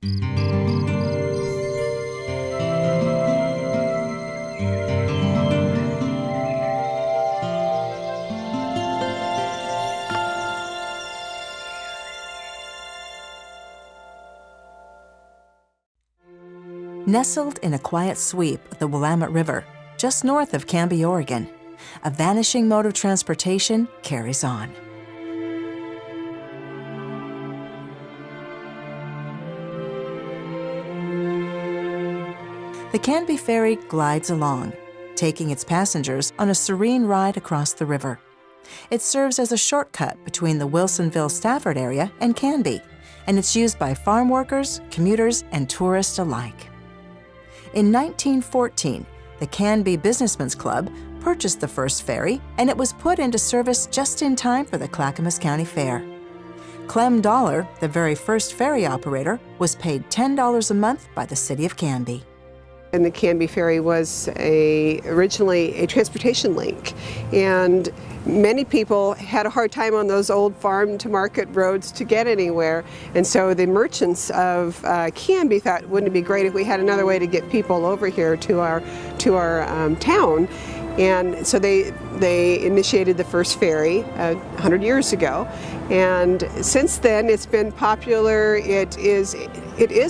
Nestled in a quiet sweep of the Willamette River, just north of Canby, Oregon, a vanishing mode of transportation carries on. The Canby Ferry glides along, taking its passengers on a serene ride across the river. It serves as a shortcut between the Wilsonville-Stafford area and Canby, and it's used by farm workers, commuters, and tourists alike. In 1914, the Canby Businessmen's Club purchased the first ferry, and it was put into service just in time for the Clackamas County Fair. Clem Dollar, the very first ferry operator, was paid $10 a month by the city of Canby. And the Canby Ferry was originally a transportation link, and many people had a hard time on those old farm-to-market roads to get anywhere. And so the merchants of Canby thought, wouldn't it be great if we had another way to get people over here to our town? And so they initiated the first ferry 100 years ago, and since then it's been popular. It is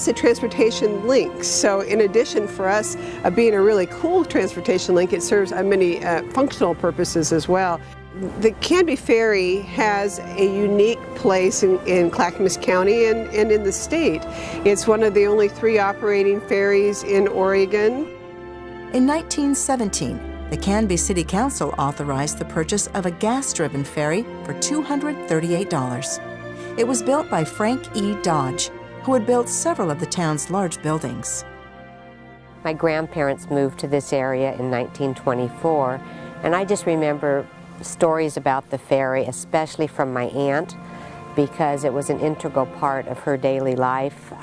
a transportation link. So in addition for us being a really cool transportation link, it serves many functional purposes as well. The Canby Ferry has a unique place in Clackamas County and in the state. It's one of the only 3 operating ferries in Oregon. In 1917, the Canby City Council authorized the purchase of a gas-driven ferry for $238. It was built by Frank E. Dodge, who had built several of the town's large buildings. My grandparents moved to this area in 1924, and I just remember stories about the ferry, especially from my aunt, because it was an integral part of her daily life.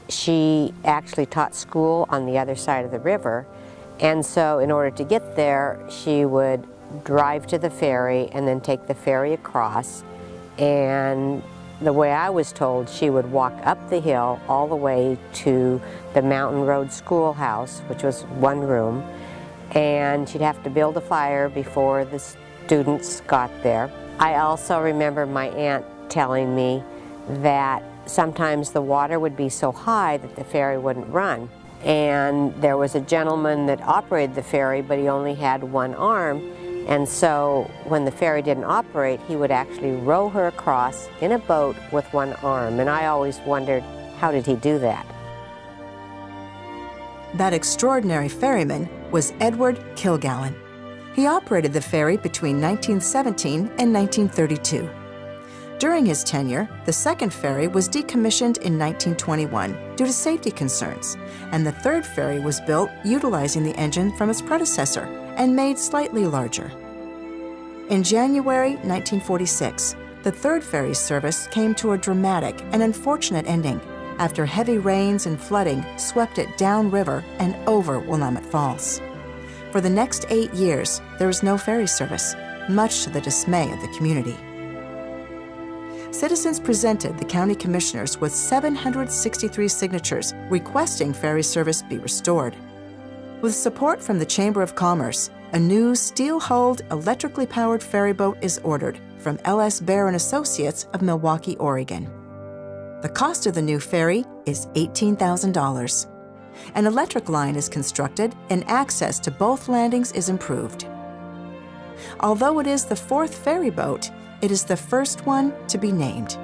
She actually taught school on the other side of the river, and so in order to get there, she would drive to the ferry and then take the ferry across. And the way I was told, she would walk up the hill all the way to the Mountain Road Schoolhouse, which was 1 room, and she'd have to build a fire before the students got there. I also remember my aunt telling me that sometimes the water would be so high that the ferry wouldn't run. And there was a gentleman that operated the ferry, but he only had 1 arm. And so when the ferry didn't operate, he would actually row her across in a boat with 1 arm. And I always wondered, how did he do that? That extraordinary ferryman was Edward Kilgallen. He operated the ferry between 1917 and 1932. During his tenure, the second ferry was decommissioned in 1921 due to safety concerns, and the third ferry was built utilizing the engine from its predecessor and made slightly larger. In January 1946, the third ferry's service came to a dramatic and unfortunate ending after heavy rains and flooding swept it downriver and over Willamette Falls. For the next 8 years, there was no ferry service, much to the dismay of the community. Citizens presented the county commissioners with 763 signatures requesting ferry service be restored. With support from the Chamber of Commerce, a new steel-hulled, electrically powered ferry boat is ordered from L.S. Bear & Associates of Milwaukee, Oregon. The cost of the new ferry is $18,000. An electric line is constructed and access to both landings is improved. Although it is the 4th ferry boat, it is the first one to be named.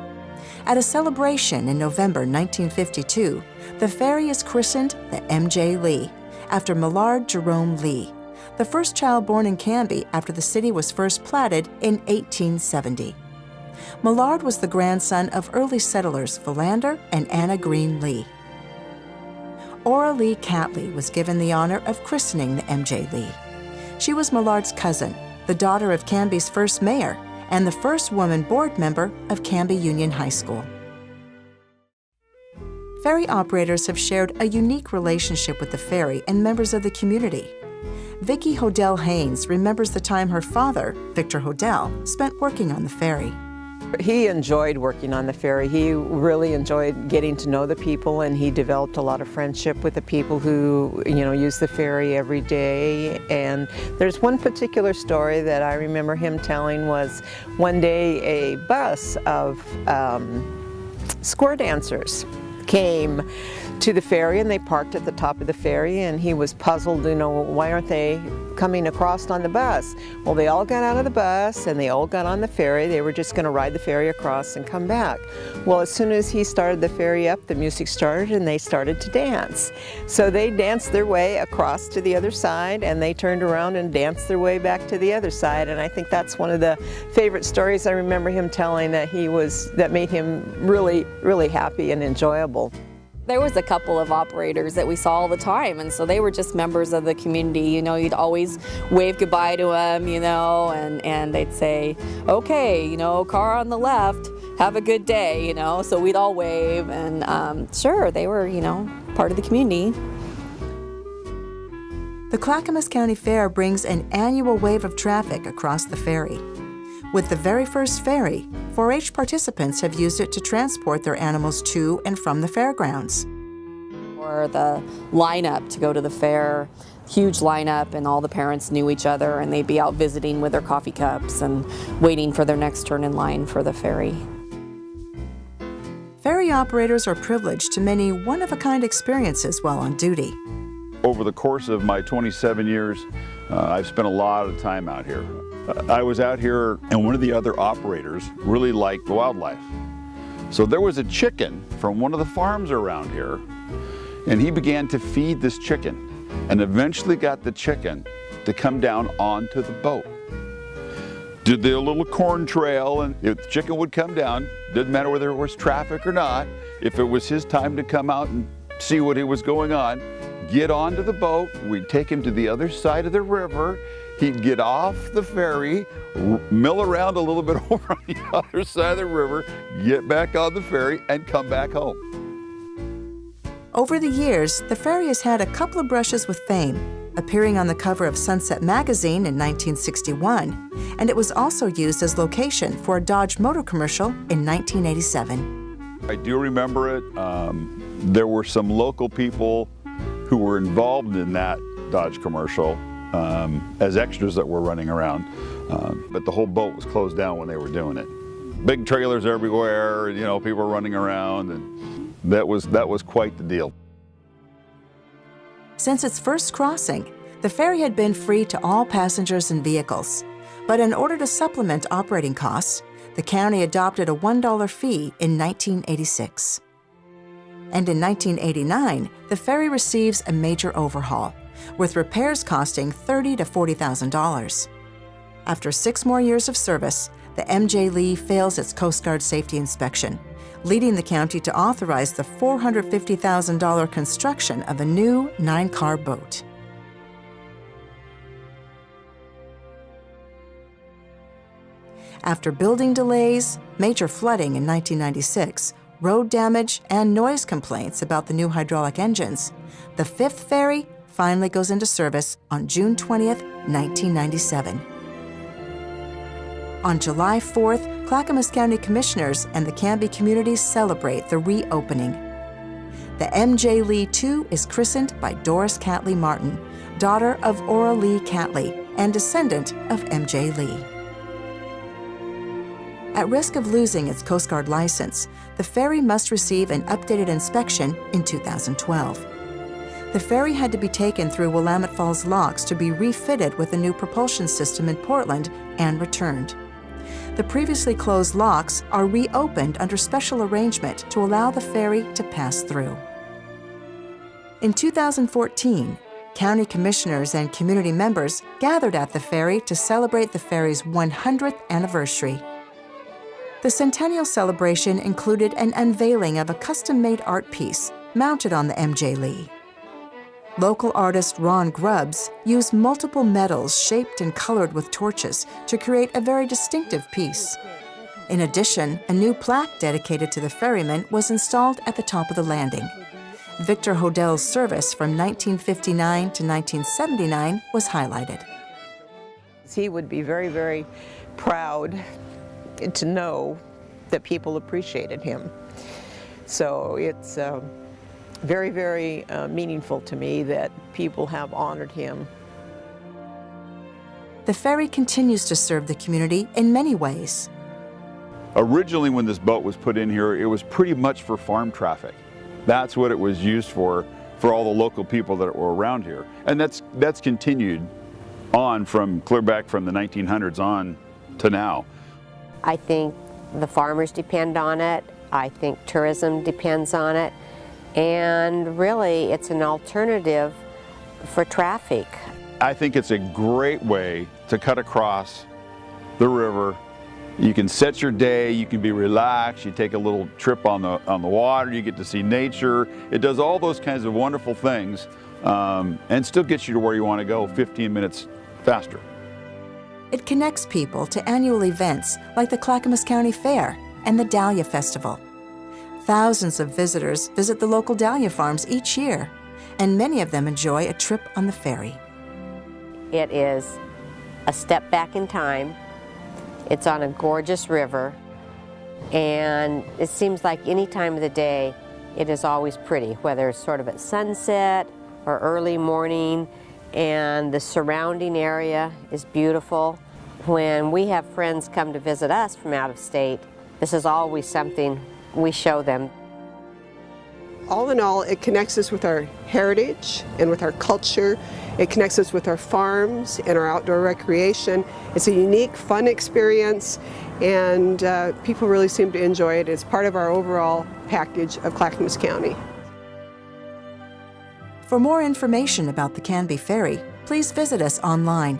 At a celebration in November 1952, the ferry is christened the M.J. Lee, after Millard Jerome Lee, the first child born in Canby after the city was first platted in 1870. Millard was the grandson of early settlers Philander and Anna Green Lee. Ora Lee Catley was given the honor of christening the M.J. Lee. She was Millard's cousin, the daughter of Canby's first mayor, and the first woman board member of Canby Union High School. Ferry operators have shared a unique relationship with the ferry and members of the community. Vicki Hodell Haynes remembers the time her father, Victor Hodell, spent working on the ferry. He enjoyed working on the ferry. He really enjoyed getting to know the people, and he developed a lot of friendship with the people who, use the ferry every day. And there's one particular story that I remember him telling was one day a bus of square dancers came to the ferry, and they parked at the top of the ferry, and he was puzzled, why aren't they coming across on the bus? Well, they all got out of the bus and they all got on the ferry. They were just going to ride the ferry across and come back. Well, as soon as he started the ferry up, the music started and they started to dance. So they danced their way across to the other side, and they turned around and danced their way back to the other side. And I think that's one of the favorite stories I remember him telling that made him really, really happy and enjoyable. There was a couple of operators that we saw all the time, and so they were just members of the community. You'd always wave goodbye to them, and they'd say, okay, car on the left, have a good day, so we'd all wave, and sure, they were, part of the community. The Clackamas County Fair brings an annual wave of traffic across the ferry. With the very first ferry, 4-H participants have used it to transport their animals to and from the fairgrounds. Or the lineup to go to the fair, huge lineup, and all the parents knew each other, and they'd be out visiting with their coffee cups and waiting for their next turn in line for the ferry. Ferry operators are privileged to many one-of-a-kind experiences while on duty. Over the course of my 27 years, I've spent a lot of time out here. I was out here, and one of the other operators really liked wildlife. So there was a chicken from one of the farms around here, and he began to feed this chicken, and eventually got the chicken to come down onto the boat. Did the little corn trail, and if the chicken would come down, didn't matter whether it was traffic or not, if it was his time to come out and see what was going on, get onto the boat, we'd take him to the other side of the river, he'd get off the ferry, mill around a little bit over on the other side of the river, get back on the ferry, and come back home. Over the years, the ferry has had a couple of brushes with fame, appearing on the cover of Sunset magazine in 1961, and it was also used as location for a Dodge motor commercial in 1987. I do remember it. There were some local people who were involved in that Dodge commercial as extras that were running around, but the whole boat was closed down when they were doing it. Big trailers everywhere, people were running around, and that was quite the deal. Since its first crossing, the ferry had been free to all passengers and vehicles, but in order to supplement operating costs, the county adopted a $1 fee in 1986. And in 1989, the ferry receives a major overhaul, with repairs costing $30,000 to $40,000. After 6 more years of service, the M.J. Lee fails its Coast Guard safety inspection, leading the county to authorize the $450,000 construction of a new 9-car boat. After building delays, major flooding in 1996, road damage, and noise complaints about the new hydraulic engines, the 5th ferry finally goes into service on June 20th, 1997. On July 4th, Clackamas County Commissioners and the Canby communities celebrate the reopening. The M.J. Lee II is christened by Doris Catley Martin, daughter of Ora Lee Catley and descendant of M.J. Lee. At risk of losing its Coast Guard license, the ferry must receive an updated inspection in 2012. The ferry had to be taken through Willamette Falls locks to be refitted with a new propulsion system in Portland and returned. The previously closed locks are reopened under special arrangement to allow the ferry to pass through. In 2014, county commissioners and community members gathered at the ferry to celebrate the ferry's 100th anniversary. The centennial celebration included an unveiling of a custom-made art piece mounted on the M.J. Lee. Local artist Ron Grubbs used multiple metals shaped and colored with torches to create a very distinctive piece. In addition, a new plaque dedicated to the ferryman was installed at the top of the landing. Victor Hodell's service from 1959 to 1979 was highlighted. He would be very, very proud to know that people appreciated him. So it's very, very meaningful to me that people have honored him. The ferry continues to serve the community in many ways. Originally, when this boat was put in here, it was pretty much for farm traffic. That's what it was used for all the local people that were around here. And that's continued on from clear back from the 1900s on to now. I think the farmers depend on it. I think tourism depends on it. And really, it's an alternative for traffic. I think it's a great way to cut across the river. You can set your day, you can be relaxed, you take a little trip on the water, you get to see nature. It does all those kinds of wonderful things and still gets you to where you want to go 15 minutes faster. It connects people to annual events like the Clackamas County Fair and the Dahlia Festival. Thousands of visitors visit the local dahlia farms each year, and many of them enjoy a trip on the ferry. It is a step back in time. It's on a gorgeous river, and it seems like any time of the day it is always pretty, whether it's sort of at sunset or early morning, and the surrounding area is beautiful. When we have friends come to visit us from out of state, this is always something we show them. All in all, it connects us with our heritage and with our culture. It connects us with our farms and our outdoor recreation. It's a unique, fun experience, and people really seem to enjoy it. It's part of our overall package of Clackamas County. For more information about the Canby Ferry, please visit us online.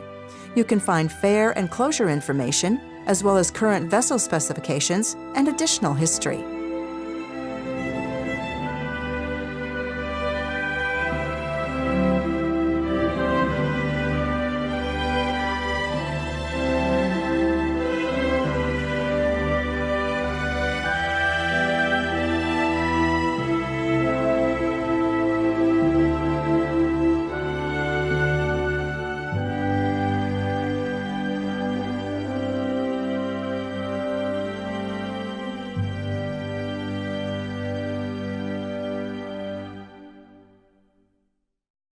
You can find fair and closure information, as well as current vessel specifications and additional history.